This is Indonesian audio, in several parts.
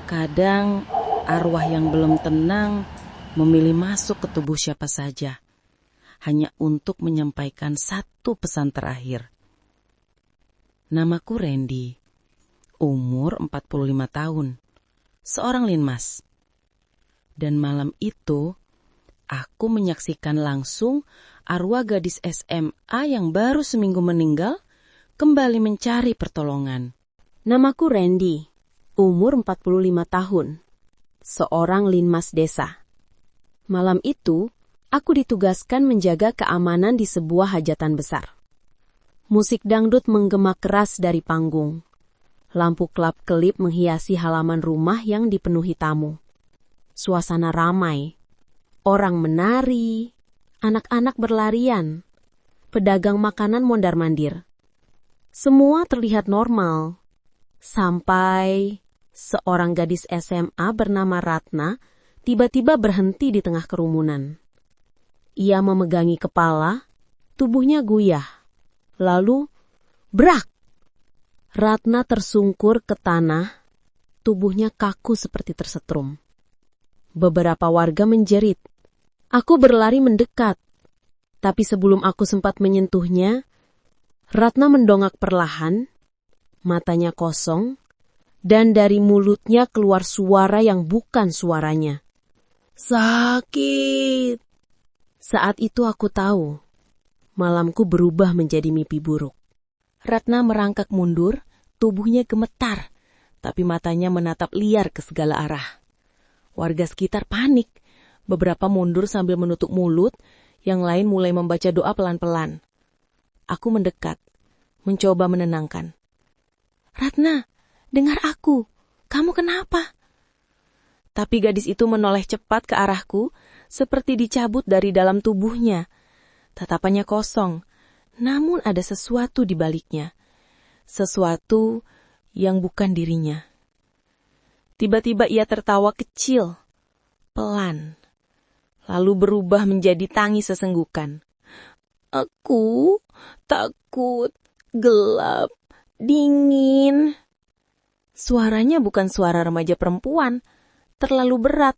Kadang arwah yang belum tenang memilih masuk ke tubuh siapa saja, hanya untuk menyampaikan satu pesan terakhir. Namaku Randy, umur 45 tahun, seorang linmas. Dan malam itu, aku menyaksikan langsung arwah gadis SMA yang baru seminggu meninggal kembali mencari pertolongan. Namaku Randy, umur 45 tahun, seorang linmas desa. Malam itu, aku ditugaskan menjaga keamanan di sebuah hajatan besar. Musik dangdut menggema keras dari panggung. Lampu kelap-kelip menghiasi halaman rumah yang dipenuhi tamu. Suasana ramai. Orang menari, anak-anak berlarian, pedagang makanan mondar-mandir. Semua terlihat normal. Sampai seorang gadis SMA bernama Ratna tiba-tiba berhenti di tengah kerumunan. Ia memegangi kepala, tubuhnya goyah. Lalu, brak! Ratna tersungkur ke tanah, tubuhnya kaku seperti tersetrum. Beberapa warga menjerit. Aku berlari mendekat. Tapi sebelum aku sempat menyentuhnya, Ratna mendongak perlahan, matanya kosong, dan dari mulutnya keluar suara yang bukan suaranya. Sakit! Saat itu aku tahu, malamku berubah menjadi mimpi buruk. Ratna merangkak mundur, tubuhnya gemetar, tapi matanya menatap liar ke segala arah. Warga sekitar panik, beberapa mundur sambil menutup mulut, yang lain mulai membaca doa pelan-pelan. Aku mendekat, mencoba menenangkan. Ratna, dengar aku, kamu kenapa? Tapi gadis itu menoleh cepat ke arahku, seperti dicabut dari dalam tubuhnya. Tatapannya kosong, namun ada sesuatu di baliknya. Sesuatu yang bukan dirinya. Tiba-tiba ia tertawa kecil, pelan, lalu berubah menjadi tangis sesenggukan. Aku takut, gelap, dingin. Suaranya bukan suara remaja perempuan, terlalu berat,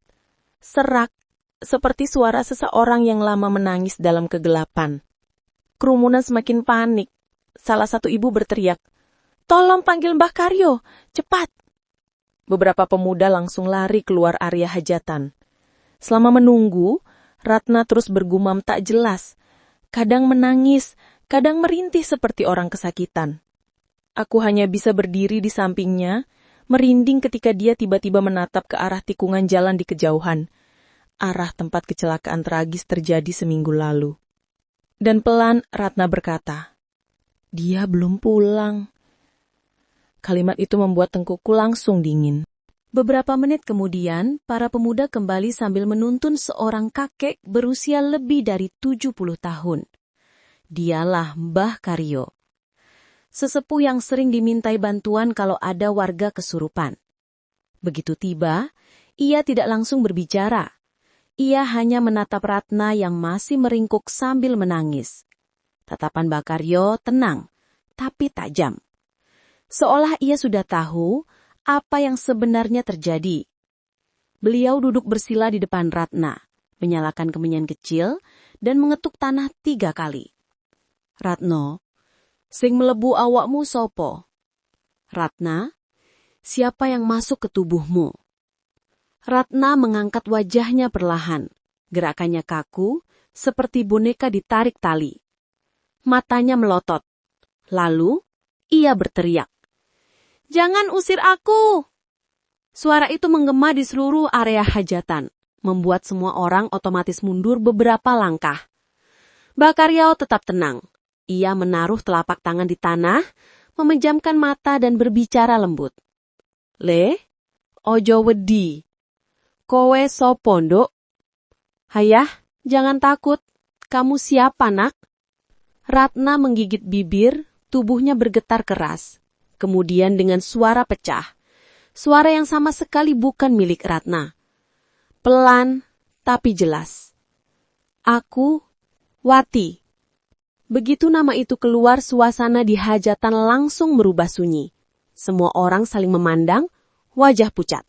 serak, seperti suara seseorang yang lama menangis dalam kegelapan. Kerumunan semakin panik. Salah satu ibu berteriak, "Tolong panggil Mbah Karyo, cepat!" Beberapa pemuda langsung lari keluar area hajatan. Selama menunggu, Ratna terus bergumam tak jelas. Kadang menangis, kadang merintih seperti orang kesakitan. Aku hanya bisa berdiri di sampingnya, merinding ketika dia tiba-tiba menatap ke arah tikungan jalan di kejauhan, arah tempat kecelakaan tragis terjadi seminggu lalu. Dan pelan Ratna berkata, "Dia belum pulang." Kalimat itu membuat tengkukku langsung dingin. Beberapa menit kemudian, para pemuda kembali sambil menuntun seorang kakek berusia lebih dari 70 tahun. Dialah Mbah Karyo. Sesepuh yang sering dimintai bantuan kalau ada warga kesurupan. Begitu tiba, ia tidak langsung berbicara. Ia hanya menatap Ratna yang masih meringkuk sambil menangis. Tatapan Mbah Karyo tenang, tapi tajam. Seolah ia sudah tahu apa yang sebenarnya terjadi. Beliau duduk bersila di depan Ratna, menyalakan kemenyan kecil, dan mengetuk tanah 3 kali. Ratno, sing melebu awakmu sopo? Ratna, siapa yang masuk ke tubuhmu? Ratna mengangkat wajahnya perlahan. Gerakannya kaku, seperti boneka ditarik tali. Matanya melotot. Lalu, ia berteriak, "Jangan usir aku!" Suara itu menggema di seluruh area hajatan, membuat semua orang otomatis mundur beberapa langkah. Mbah Karyo tetap tenang. Ia menaruh telapak tangan di tanah, memejamkan mata dan berbicara lembut. "Le, ojo wedi. Kowe sopo, Nduk? Hayah, jangan takut. Kamu siapa, Nak?" Ratna menggigit bibir, tubuhnya bergetar keras. Kemudian dengan suara pecah. Suara yang sama sekali bukan milik Ratna. Pelan, tapi jelas. "Aku, Wati." Begitu nama itu keluar, suasana di hajatan langsung berubah sunyi. Semua orang saling memandang, wajah pucat.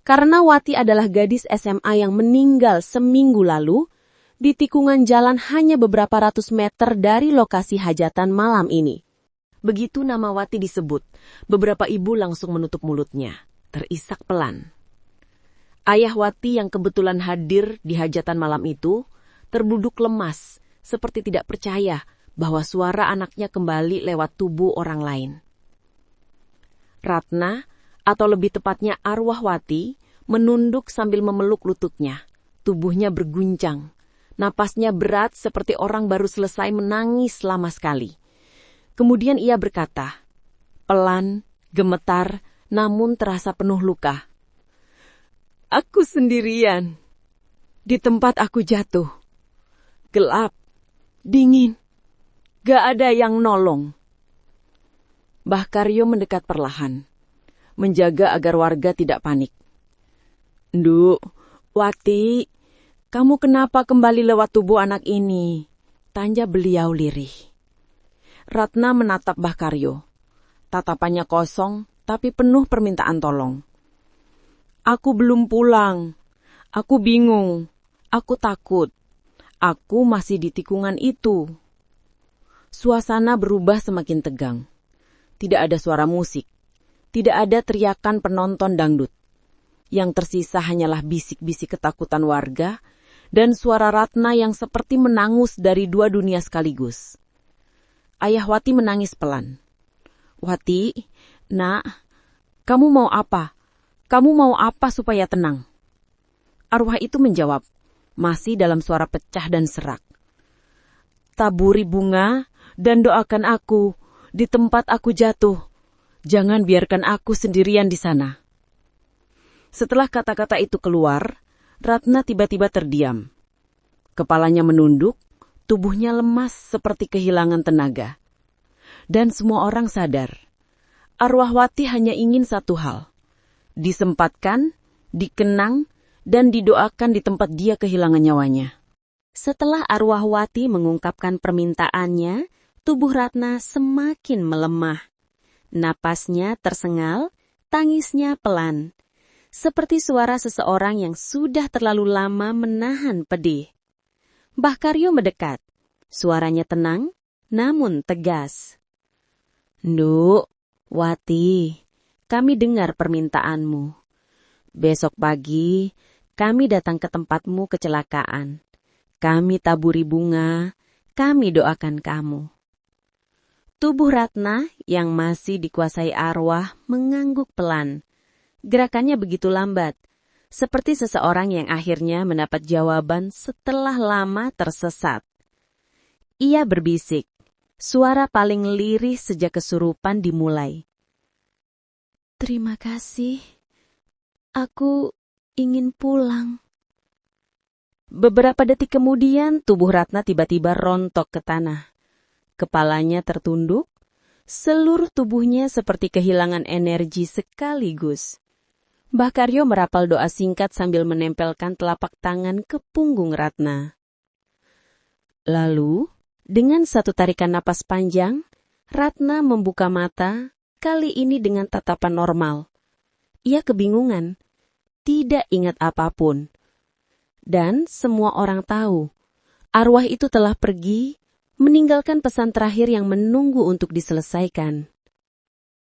Karena Wati adalah gadis SMA yang meninggal seminggu lalu, di tikungan jalan hanya beberapa ratus meter dari lokasi hajatan malam ini. Begitu nama Wati disebut, beberapa ibu langsung menutup mulutnya, terisak pelan. Ayah Wati yang kebetulan hadir di hajatan malam itu, terduduk lemas, seperti tidak percaya bahwa suara anaknya kembali lewat tubuh orang lain. Ratna, atau lebih tepatnya arwah Wati, menunduk sambil memeluk lututnya. Tubuhnya berguncang. Napasnya berat seperti orang baru selesai menangis lama sekali. Kemudian ia berkata, pelan, gemetar, namun terasa penuh luka. Aku sendirian. Di tempat aku jatuh. Gelap, dingin. Gak ada yang nolong. Mbah Karyo mendekat perlahan, menjaga agar warga tidak panik. Nduk, Wati, kamu kenapa kembali lewat tubuh anak ini? Tanya beliau lirih. Ratna menatap Mbah Karyo. Tatapannya kosong, tapi penuh permintaan tolong. Aku belum pulang. Aku bingung. Aku takut. Aku masih di tikungan itu. Suasana berubah semakin tegang. Tidak ada suara musik. Tidak ada teriakan penonton dangdut. Yang tersisa hanyalah bisik-bisik ketakutan warga dan suara Ratna yang seperti menangus dari dua dunia sekaligus. Ayah Wati menangis pelan. Wati, nak, kamu mau apa? Kamu mau apa supaya tenang? Arwah itu menjawab, masih dalam suara pecah dan serak. Taburi bunga dan doakan aku di tempat aku jatuh. Jangan biarkan aku sendirian di sana. Setelah kata-kata itu keluar, Ratna tiba-tiba terdiam. Kepalanya menunduk, tubuhnya lemas seperti kehilangan tenaga. Dan semua orang sadar, arwah Wati hanya ingin satu hal. Disempatkan, dikenang, dan didoakan di tempat dia kehilangan nyawanya. Setelah arwah Wati mengungkapkan permintaannya, tubuh Ratna semakin melemah. Napasnya tersengal, tangisnya pelan. Seperti suara seseorang yang sudah terlalu lama menahan pedih. Mbah Karyo mendekat. Suaranya tenang, namun tegas. Nduk, Wati, kami dengar permintaanmu. Besok pagi, kami datang ke tempatmu kecelakaan. Kami taburi bunga, kami doakan kamu. Tubuh Ratna yang masih dikuasai arwah mengangguk pelan. Gerakannya begitu lambat, seperti seseorang yang akhirnya mendapat jawaban setelah lama tersesat. Ia berbisik, suara paling lirih sejak kesurupan dimulai. Terima kasih, aku ingin pulang. Beberapa detik kemudian, tubuh Ratna tiba-tiba rontok ke tanah. Kepalanya tertunduk, seluruh tubuhnya seperti kehilangan energi sekaligus. Mbah Karyo merapal doa singkat sambil menempelkan telapak tangan ke punggung Ratna. Lalu, dengan satu tarikan napas panjang, Ratna membuka mata, kali ini dengan tatapan normal. Ia kebingungan, tidak ingat apapun. Dan semua orang tahu, arwah itu telah pergi, meninggalkan pesan terakhir yang menunggu untuk diselesaikan.